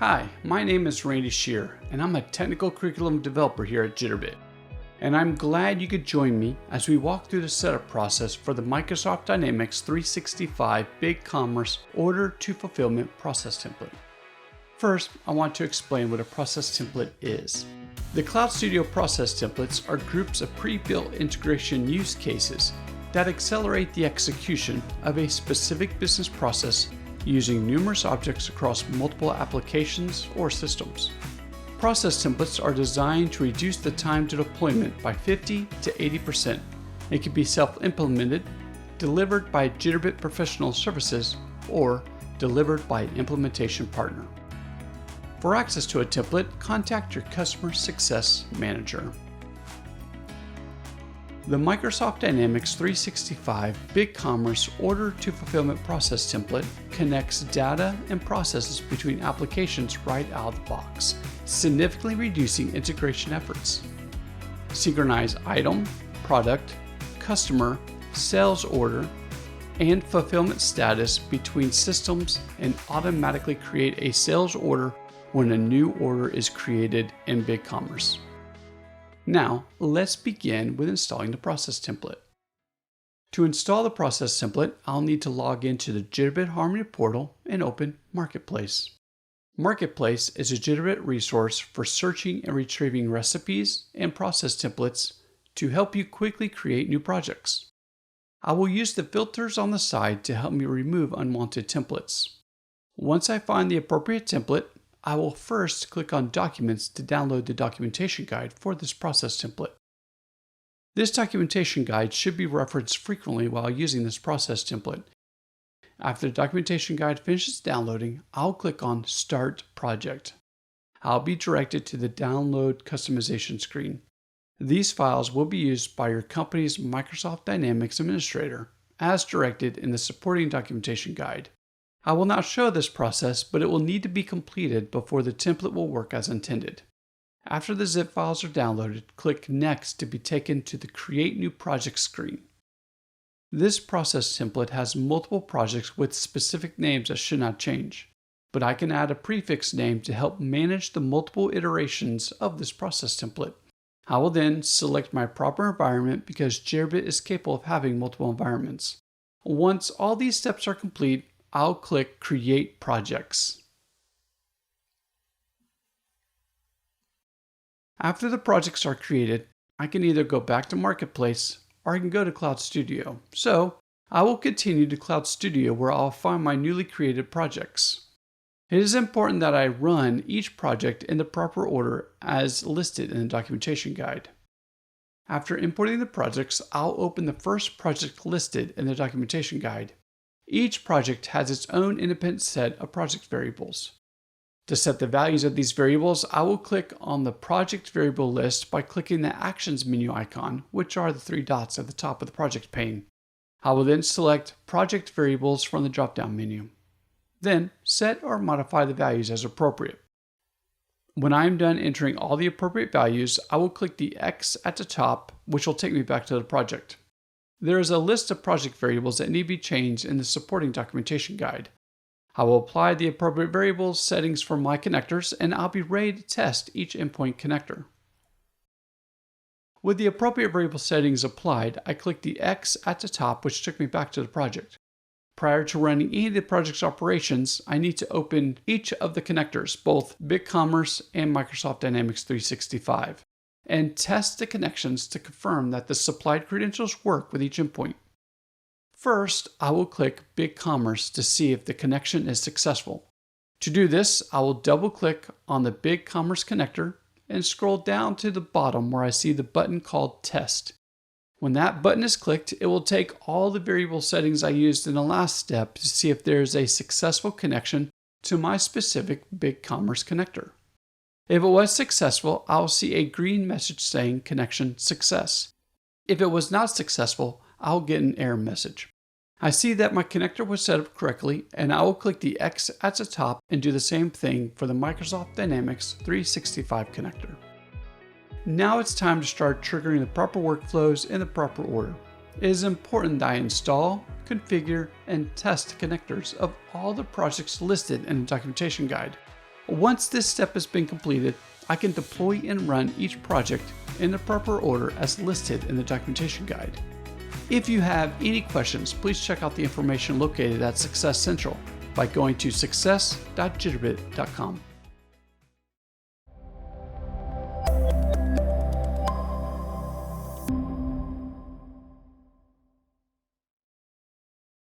Hi, my name is Randy Shear, and I'm a technical curriculum developer here at Jitterbit. And I'm glad you could join me as we walk through the setup process for the Microsoft Dynamics 365 BigCommerce Order to Fulfillment process template. First, I want to explain what a process template is. The Cloud Studio process templates are groups of pre-built integration use cases that accelerate the execution of a specific business process using numerous objects across multiple applications or systems. Process templates are designed to reduce the time to deployment by 50 to 80%. It can be self-implemented, delivered by Jitterbit Professional Services, or delivered by an implementation partner. For access to a template, contact your Customer Success Manager. The Microsoft Dynamics 365 BigCommerce Order to Fulfillment process template connects data and processes between applications right out of the box, significantly reducing integration efforts. Synchronize item, product, customer, sales order, and fulfillment status between systems and automatically create a sales order when a new order is created in BigCommerce. Now, let's begin with installing the process template. To install the process template, I'll need to log into the Jitterbit Harmony portal and open Marketplace. Marketplace is a Jitterbit resource for searching and retrieving recipes and process templates to help you quickly create new projects. I will use the filters on the side to help me remove unwanted templates. Once I find the appropriate template, I will first click on Documents to download the documentation guide for this process template. This documentation guide should be referenced frequently while using this process template. After the documentation guide finishes downloading, I'll click on Start Project. I'll be directed to the Download Customization screen. These files will be used by your company's Microsoft Dynamics administrator, as directed in the supporting documentation guide. I will not show this process, but it will need to be completed before the template will work as intended. After the zip files are downloaded, click Next to be taken to the Create New Project screen. This process template has multiple projects with specific names that should not change, but I can add a prefix name to help manage the multiple iterations of this process template. I will then select my proper environment because Jitterbit is capable of having multiple environments. Once all these steps are complete, I'll click Create Projects. After the projects are created, I can either go back to Marketplace or I can go to Cloud Studio. So I will continue to Cloud Studio where I'll find my newly created projects. It is important that I run each project in the proper order as listed in the documentation guide. After importing the projects, I'll open the first project listed in the documentation guide. Each project has its own independent set of project variables. To set the values of these variables, I will click on the project variable list by clicking the Actions menu icon, which are the three dots at the top of the project pane. I will then select Project Variables from the drop-down menu. Then set or modify the values as appropriate. When I'm done entering all the appropriate values, I will click the X at the top, which will take me back to the project. There is a list of project variables that need to be changed in the supporting documentation guide. I will apply the appropriate variables settings for my connectors, and I'll be ready to test each endpoint connector. With the appropriate variable settings applied, I click the X at the top, which took me back to the project. Prior to running any of the project's operations, I need to open each of the connectors, both BigCommerce and Microsoft Dynamics 365. And test the connections to confirm that the supplied credentials work with each endpoint. First, I will click BigCommerce to see if the connection is successful. To do this, I will double-click on the BigCommerce connector and scroll down to the bottom where I see the button called Test. When that button is clicked, it will take all the variable settings I used in the last step to see if there is a successful connection to my specific BigCommerce connector. If it was successful, I'll see a green message saying Connection Success. If it was not successful, I'll get an error message. I see that my connector was set up correctly, and I will click the X at the top and do the same thing for the Microsoft Dynamics 365 connector. Now it's time to start triggering the proper workflows in the proper order. It is important that I install, configure, and test connectors of all the projects listed in the documentation guide. Once this step has been completed, I can deploy and run each project in the proper order as listed in the documentation guide. If you have any questions, please check out the information located at Success Central by going to success.jitterbit.com.